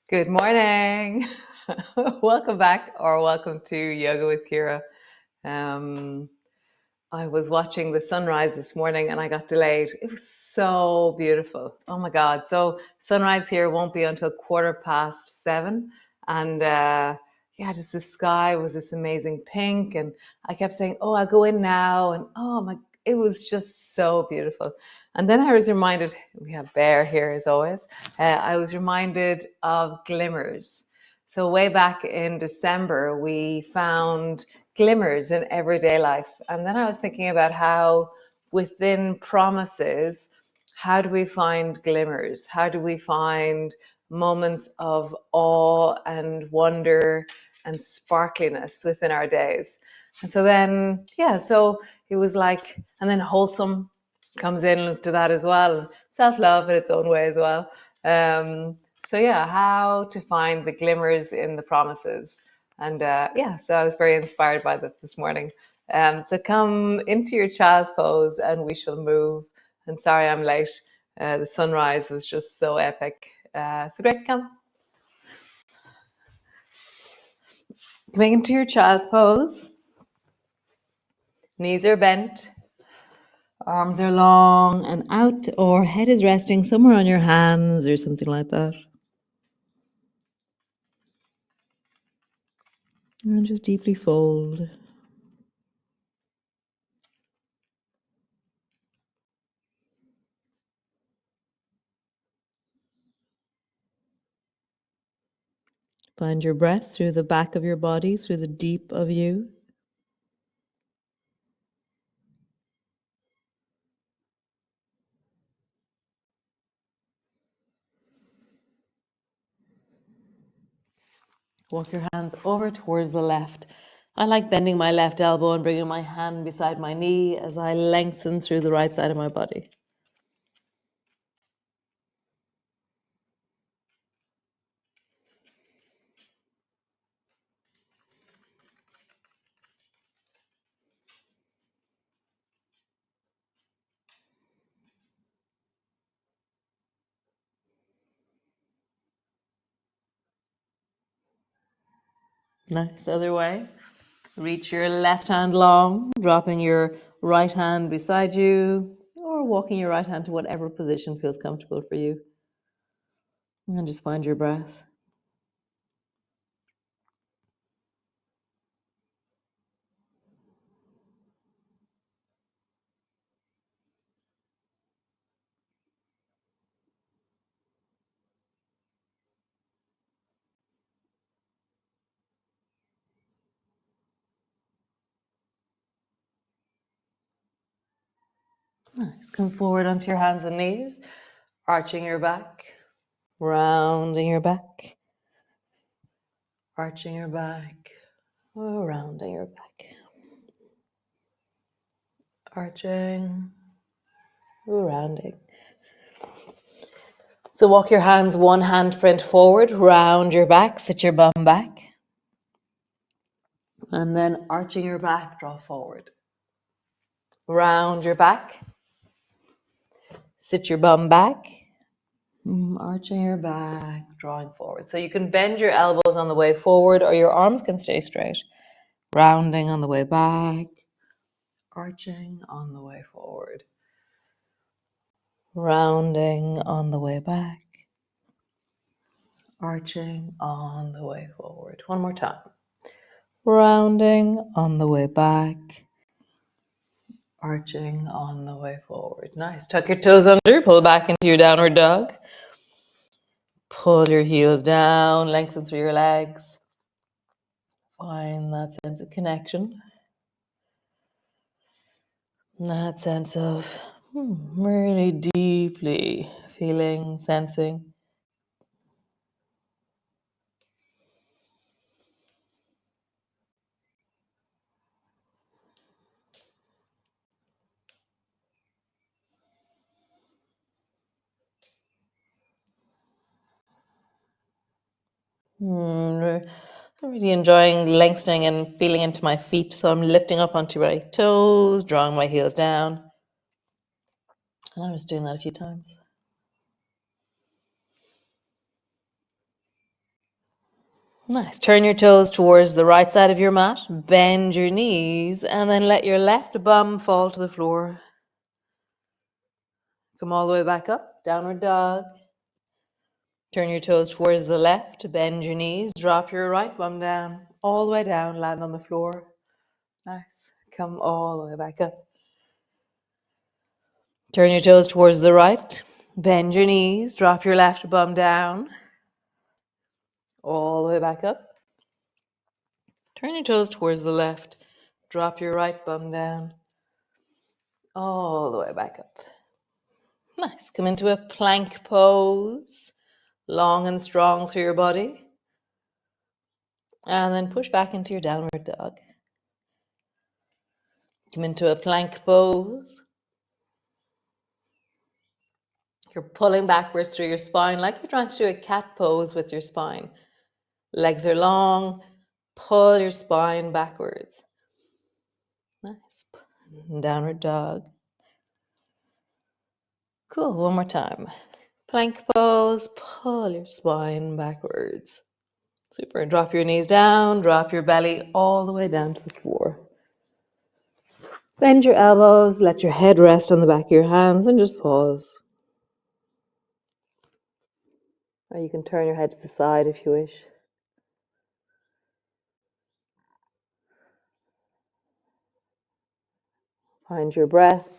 Good morning. Welcome back or welcome to Yoga with Ciara. Um, I was watching the sunrise this morning and I got delayed. It was so beautiful. Oh my God. So sunrise here won't be until 7:15. And yeah, just the sky was this amazing pink. And I kept saying, oh, I'll go in now. And oh my, it was just so beautiful. And then I was reminded, we have Bear here as always. I was reminded of Glimmers. So way back in December, we found glimmers in everyday life. And then I was thinking about how within promises, how do we find glimmers? How do we find moments of awe and wonder and sparkliness within our days? And so then, yeah, so it was like, and then wholesome comes into that as well. Self-love in its own way as well. So yeah, how to find the glimmers in the promises. And yeah, so I was very inspired by that this morning. So come into your child's pose and we shall move. And sorry I'm late. The sunrise was just so epic. So great, come. Coming into your child's pose. Knees are bent. Arms are long and out, or head is resting somewhere on your hands or something like that. And just deeply fold. Find your breath through the back of your body, through the deep of you. Walk your hands over towards the left. I like bending my left elbow and bringing my hand beside my knee as I lengthen through the right side of my body. Nice. Other way. Reach your left hand long, dropping your right hand beside you, or walking your right hand to whatever position feels comfortable for you. And just find your breath. Nice. Come forward onto your hands and knees, arching your back, rounding your back, arching your back, rounding your back, arching, rounding. So walk your hands one handprint forward, round your back, sit your bum back, and then arching your back, draw forward. Round your back, sit your bum back, arching your back, drawing forward. So you can bend your elbows on the way forward or your arms can stay straight. Rounding on the way back, arching on the way forward. Rounding on the way back, arching on the way forward. One more time. Rounding on the way back, arching on the way forward. Nice. Tuck your toes under, pull back into your downward dog. Pull your heels down, lengthen through your legs. Find that sense of connection. That sense of really deeply feeling, sensing. I'm really enjoying lengthening and feeling into my feet. So I'm lifting up onto my toes, drawing my heels down. And I'm just doing that a few times. Nice. Turn your toes towards the right side of your mat. Bend your knees and then let your left bum fall to the floor. Come all the way back up. Downward dog. Turn your toes towards the left. Bend your knees. Drop your right bum down. All the way down. Land on the floor. Nice. Come all the way back up. Turn your toes towards the right. Bend your knees. Drop your left bum down. All the way back up. Turn your toes towards the left. Drop your right bum down. All the way back up. Nice. Come into a plank pose. Long and strong through your body. And then push back into your downward dog. Come into a plank pose. You're pulling backwards through your spine like you're trying to do a cat pose with your spine. Legs are long. Pull your spine backwards. Nice. Downward dog. Cool. One more time. Plank pose. Pull your spine backwards. Super. Drop your knees down. Drop your belly all the way down to the floor. Bend your elbows. Let your head rest on the back of your hands and just pause. Or you can turn your head to the side if you wish. Find your breath.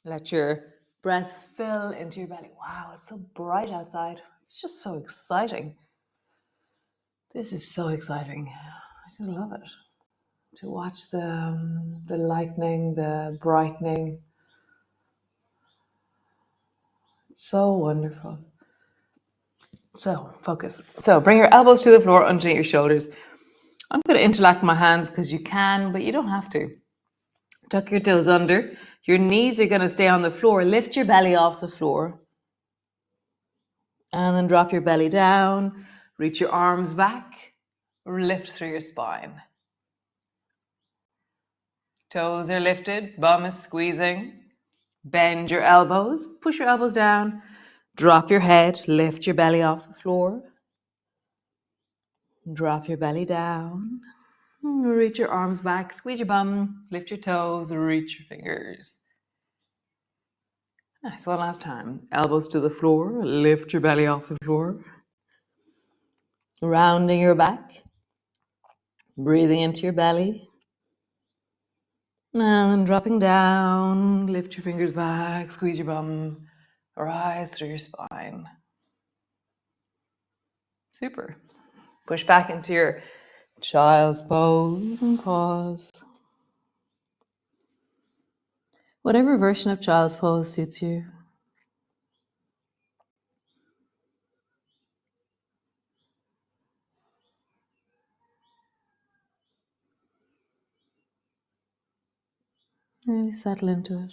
Let your breath fill into your belly. Wow, it's so bright outside. It's just so exciting. This is so exciting. I just love it. To watch the lightning, the brightening. It's so wonderful. So focus. So bring your elbows to the floor underneath your shoulders. I'm going to interlock my hands because you can, but you don't have to. Tuck your toes under. Your knees are going to stay on the floor. Lift your belly off the floor. And then drop your belly down. Reach your arms back. Lift through your spine. Toes are lifted. Bum is squeezing. Bend your elbows. Push your elbows down. Drop your head. Lift your belly off the floor. Drop your belly down. Reach your arms back. Squeeze your bum. Lift your toes. Reach your fingers. Nice. One last time. Elbows to the floor. Lift your belly off the floor. Rounding your back. Breathing into your belly. And then dropping down. Lift your fingers back. Squeeze your bum. Rise through your spine. Super. Push back into your child's pose and pause. Whatever version of child's pose suits you. Really settle into it.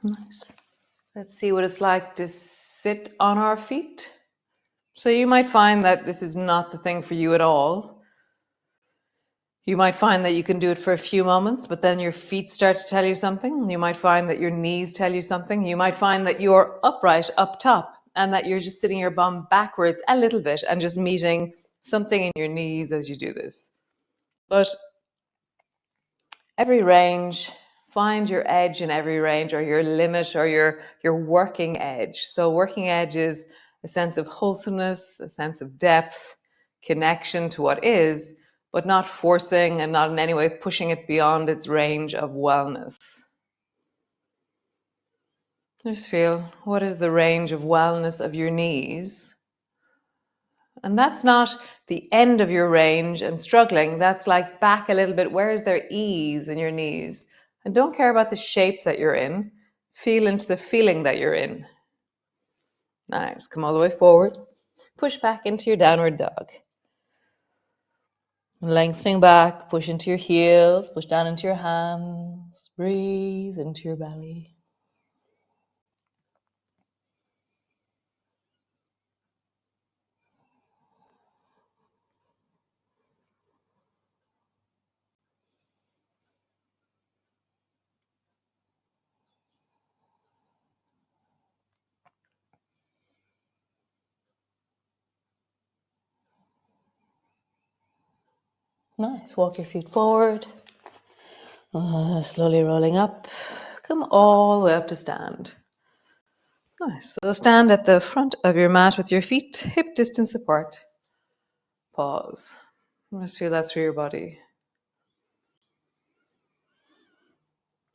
Nice. Let's see what it's like to sit on our feet. So you might find that this is not the thing for you at all. You might find that you can do it for a few moments, but then your feet start to tell you something. You might find that your knees tell you something. You might find that you're upright up top and that you're just sitting your bum backwards a little bit and just meeting something in your knees as you do this. But every range, find your edge in every range, or your limit, or your working edge. So working edge is a sense of wholesomeness, a sense of depth, connection to what is, but not forcing and not in any way pushing it beyond its range of wellness. Just feel, what is the range of wellness of your knees? And that's not the end of your range and struggling. That's like back a little bit. Where is there ease in your knees? And don't care about the shape that you're in. Feel into the feeling that you're in. Nice. Come all the way forward. Push back into your downward dog. Lengthening back. Push into your heels. Push down into your hands. Breathe into your belly. Nice. Walk your feet forward. Slowly rolling up. Come all the way up to stand. Nice. So stand at the front of your mat with your feet hip distance apart. Pause. Just feel that through your body.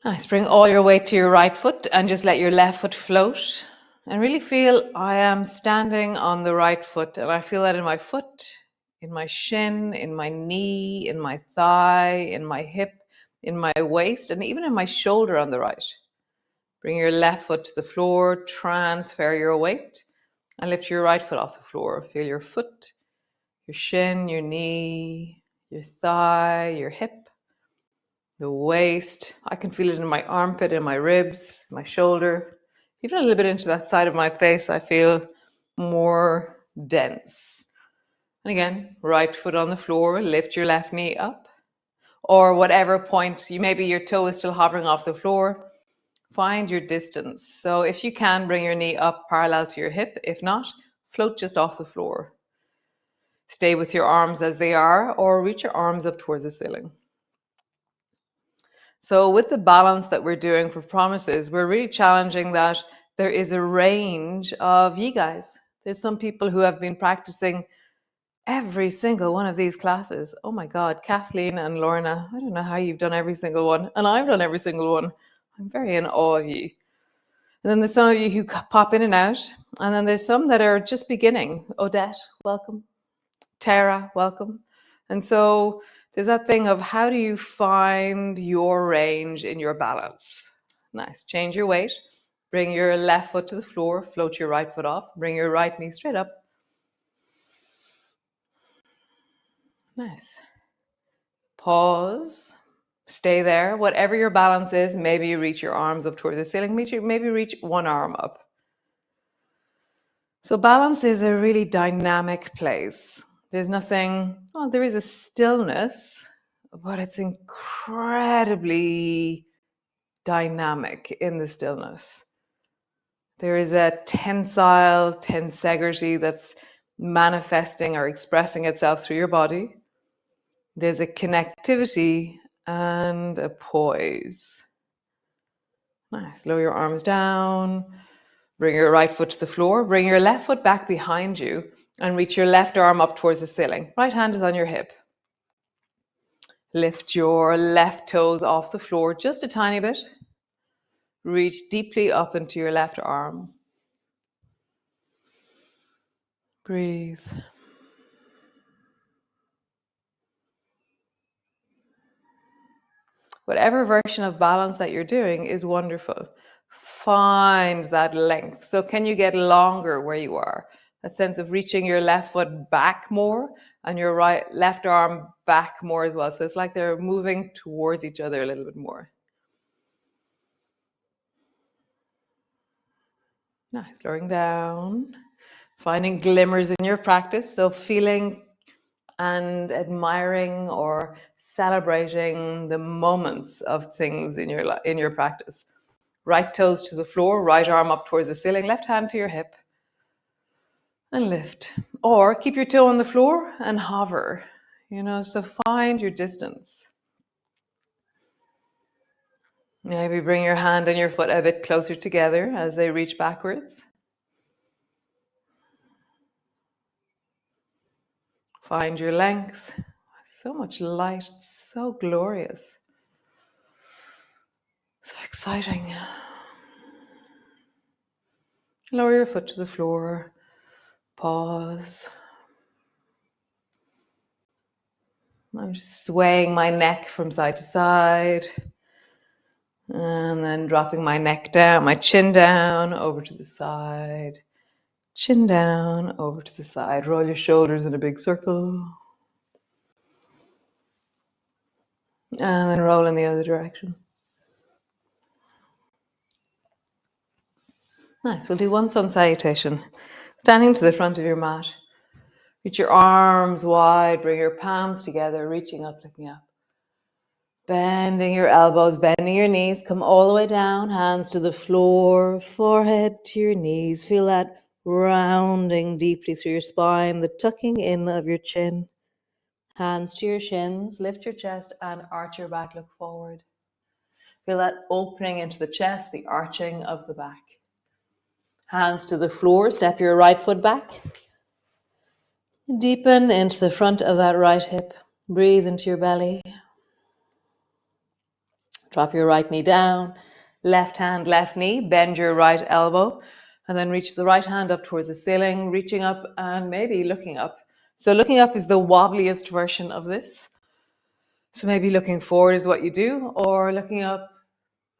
Nice. Bring all your weight to your right foot and just let your left foot float. And really feel I am standing on the right foot. And I feel that in my foot, in my shin, in my knee, in my thigh, in my hip, in my waist, and even in my shoulder on the right. Bring your left foot to the floor, transfer your weight, and lift your right foot off the floor. Feel your foot, your shin, your knee, your thigh, your hip, the waist. I can feel it in my armpit, in my ribs, my shoulder. Even a little bit into that side of my face, I feel more dense. And again, right foot on the floor, lift your left knee up. Or whatever point, maybe your toe is still hovering off the floor, find your distance. So if you can, bring your knee up parallel to your hip. If not, float just off the floor. Stay with your arms as they are, or reach your arms up towards the ceiling. So with the balance that we're doing for promises, we're really challenging that there is a range of you guys. There's some people who have been practicing every single one of these classes. Oh my God, Kathleen and Lorna, I don't know how you've done every single one. And I've done every single one. I'm very in awe of you. And then there's some of you who pop in and out. And then there's some that are just beginning. Odette, welcome. Tara, welcome. And so there's that thing of how do you find your range in your balance? Nice. Change your weight. Bring your left foot to the floor. Float your right foot off. Bring your right knee straight up. Nice. Pause. Stay there. Whatever your balance is, maybe you reach your arms up toward the ceiling. Maybe reach one arm up. So balance is a really dynamic place. There's nothing, there is a stillness, but it's incredibly dynamic in the stillness. There is a tensile tensegrity that's manifesting or expressing itself through your body. There's a connectivity and a poise. Nice. Lower your arms down. Bring your right foot to the floor. Bring your left foot back behind you and reach your left arm up towards the ceiling. Right hand is on your hip. Lift your left toes off the floor just a tiny bit. Reach deeply up into your left arm. Breathe. Whatever version of balance that you're doing is wonderful. Find that length. So can you get longer where you are? That sense of reaching your left foot back more and your left arm back more as well. So it's like they're moving towards each other a little bit more. Nice. Slowing down. Finding glimmers in your practice. So feeling and admiring or celebrating the moments of things in your practice. Right toes to the floor, right arm up towards the ceiling, left hand to your hip. And lift. Or keep your toe on the floor and hover. So find your distance. Maybe bring your hand and your foot a bit closer together as they reach backwards. Find your length. So much light, it's so glorious. So exciting. Lower your foot to the floor. Pause. I'm just swaying my neck from side to side. And then dropping my neck down, my chin down, over to the side. Chin down, over to the side. Roll your shoulders in a big circle. And then roll in the other direction. Nice. We'll do one sun salutation. Standing to the front of your mat. Reach your arms wide. Bring your palms together, reaching up, looking up. Bending your elbows, bending your knees. Come all the way down. Hands to the floor, forehead to your knees. Feel that rounding deeply through your spine, the tucking in of your chin. Hands to your shins, lift your chest and arch your back, look forward. Feel that opening into the chest, the arching of the back. Hands to the floor, step your right foot back. Deepen into the front of that right hip. Breathe into your belly. Drop your right knee down. Left hand, left knee. Bend your right elbow. And then reach the right hand up towards the ceiling, reaching up and maybe looking up. So looking up is the wobbliest version of this. So maybe looking forward is what you do, or looking up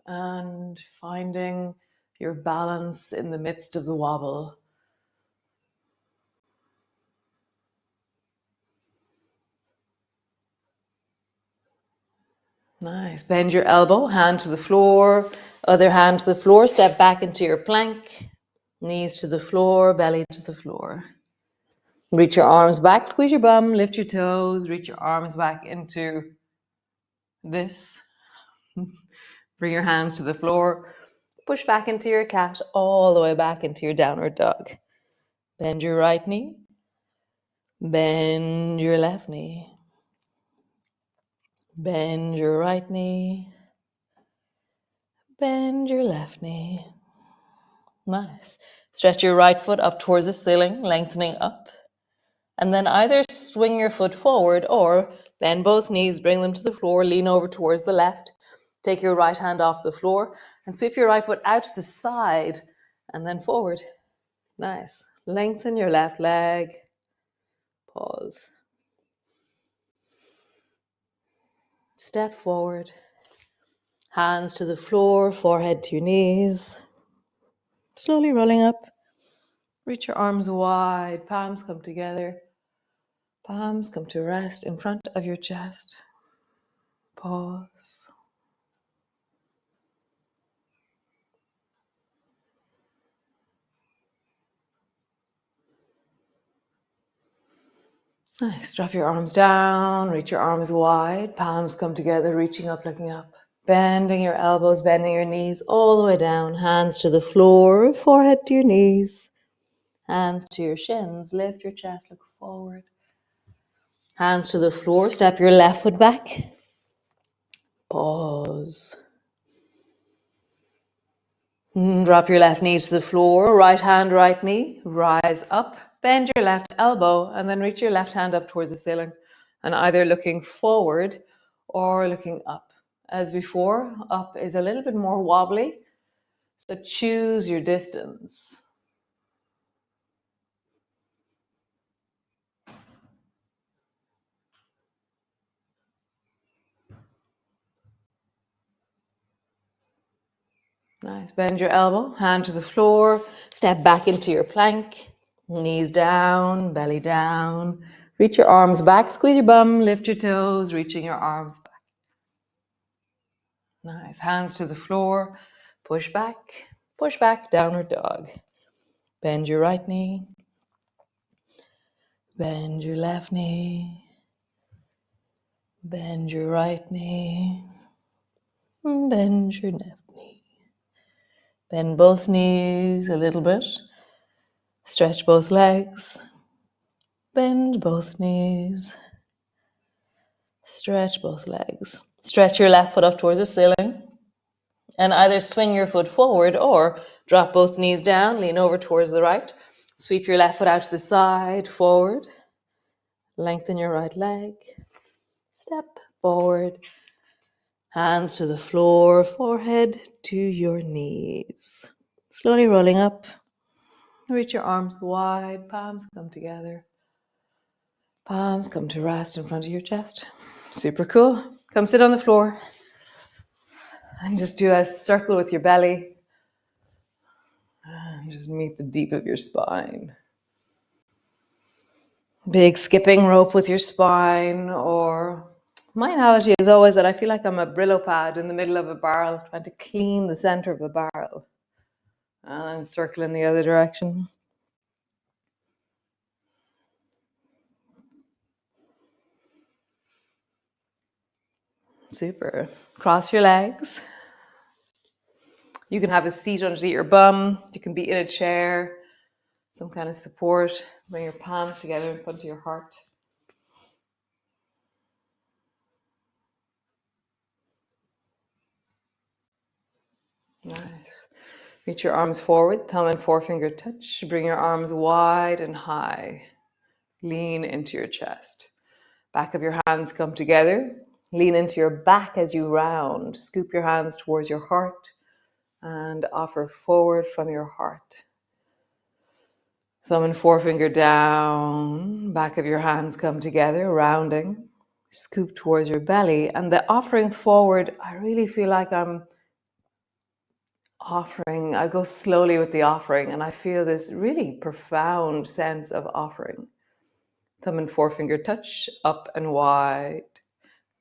and finding your balance in the midst of the wobble. Nice. Bend your elbow, hand to the floor, other hand to the floor. Step back into your plank. Knees to the floor, belly to the floor. Reach your arms back, squeeze your bum, lift your toes, reach your arms back into this. Bring your hands to the floor. Push back into your cat, all the way back into your downward dog. Bend your right knee. Bend your left knee. Bend your right knee. Bend your left knee. Nice. Stretch your right foot up towards the ceiling, lengthening up. And then either swing your foot forward or bend both knees, bring them to the floor, lean over towards the left. Take your right hand off the floor and sweep your right foot out to the side and then forward. Nice. Lengthen your left leg. Pause. Step forward. Hands to the floor, forehead to your knees. Slowly rolling up. Reach your arms wide, palms come together. Palms come to rest in front of your chest. Pause. Nice. Drop your arms down, reach your arms wide, palms come together, reaching up, looking up. Bending your elbows, bending your knees all the way down. Hands to the floor, forehead to your knees. Hands to your shins, lift your chest, look forward. Hands to the floor, step your left foot back. Pause. Drop your left knee to the floor, right hand, right knee, rise up, bend your left elbow, and then reach your left hand up towards the ceiling. And either looking forward or looking up. As before, up is a little bit more wobbly, so choose your distance. Nice. Bend your elbow, hand to the floor, step back into your plank, knees down, belly down. Reach your arms back, squeeze your bum, lift your toes, reaching your arms back. Nice. Hands to the floor, push back, downward dog. Bend your right knee, bend your left knee, bend your right knee, bend your left knee. Bend both knees a little bit. Stretch both legs. Bend both knees. Stretch both legs. Stretch your left foot up towards the ceiling. And either swing your foot forward or drop both knees down, lean over towards the right. Sweep your left foot out to the side, forward. Lengthen your right leg. Step forward. Hands to the floor, forehead to your knees. Slowly rolling up. Reach your arms wide, palms come together. Palms come to rest in front of your chest. Super cool. Come sit on the floor and just do a circle with your belly. And just meet the deep of your spine. Big skipping rope with your spine, or my analogy is always that I feel like I'm a Brillo pad in the middle of a barrel trying to clean the center of the barrel. And circle in the other direction. Super. Cross your legs. You can have a seat underneath your bum. You can be in a chair. Some kind of support. Bring your palms together in front of your heart. Nice. Reach your arms forward, thumb and forefinger touch. Bring your arms wide and high. Lean into your chest. Back of your hands come together. Lean into your back as you round. Scoop your hands towards your heart and offer forward from your heart. Thumb and forefinger down. Back of your hands come together, rounding. Scoop towards your belly. And the offering forward, I really feel like I'm offering. I go slowly with the offering and I feel this really profound sense of offering. Thumb and forefinger touch, up and wide.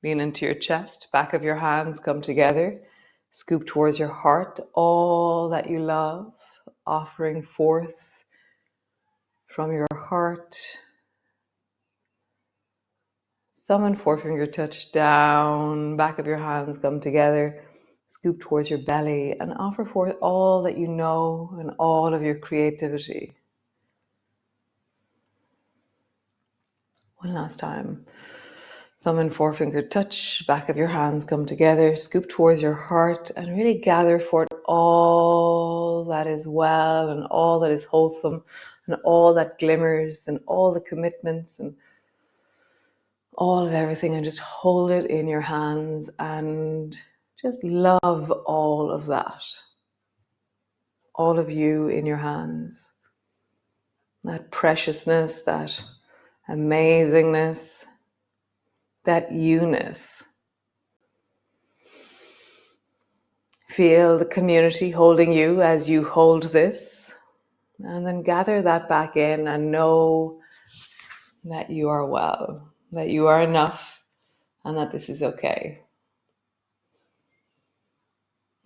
Lean into your chest, back of your hands come together. Scoop towards your heart, all that you love, offering forth from your heart. Thumb and forefinger touch down, back of your hands come together. Scoop towards your belly and offer forth all that you know and all of your creativity. One last time. Thumb and forefinger touch, back of your hands come together, scoop towards your heart and really gather for all that is well and all that is wholesome and all that glimmers and all the commitments and all of everything, and just hold it in your hands and just love all of that. All of you in your hands. That preciousness, that amazingness, that you-ness. Feel the community holding you as you hold this, and then gather that back in and know that you are well, that you are enough, and that this is okay.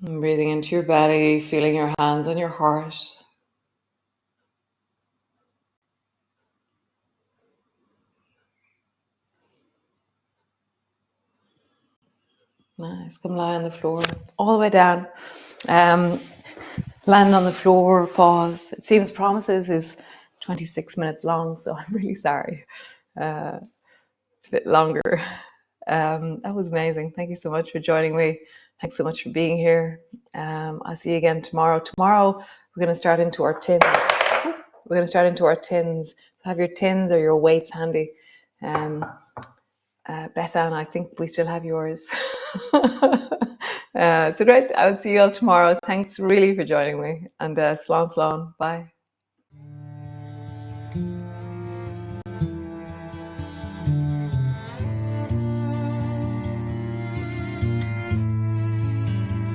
And breathing into your belly, feeling your hands on your heart. Nice. Come lie on the floor, all the way down. Land on the floor, pause. It seems Promises is 26 minutes long, so I'm really sorry. It's a bit longer. That was amazing. Thank you so much for joining me. Thanks so much for being here. I'll see you again tomorrow. Tomorrow, we're going to start into our tins. We're going to start into our tins. Have your tins or your weights handy. Bethan, I think we still have yours. So great. I will see you all tomorrow. Thanks really for joining me. And slán slán. Bye.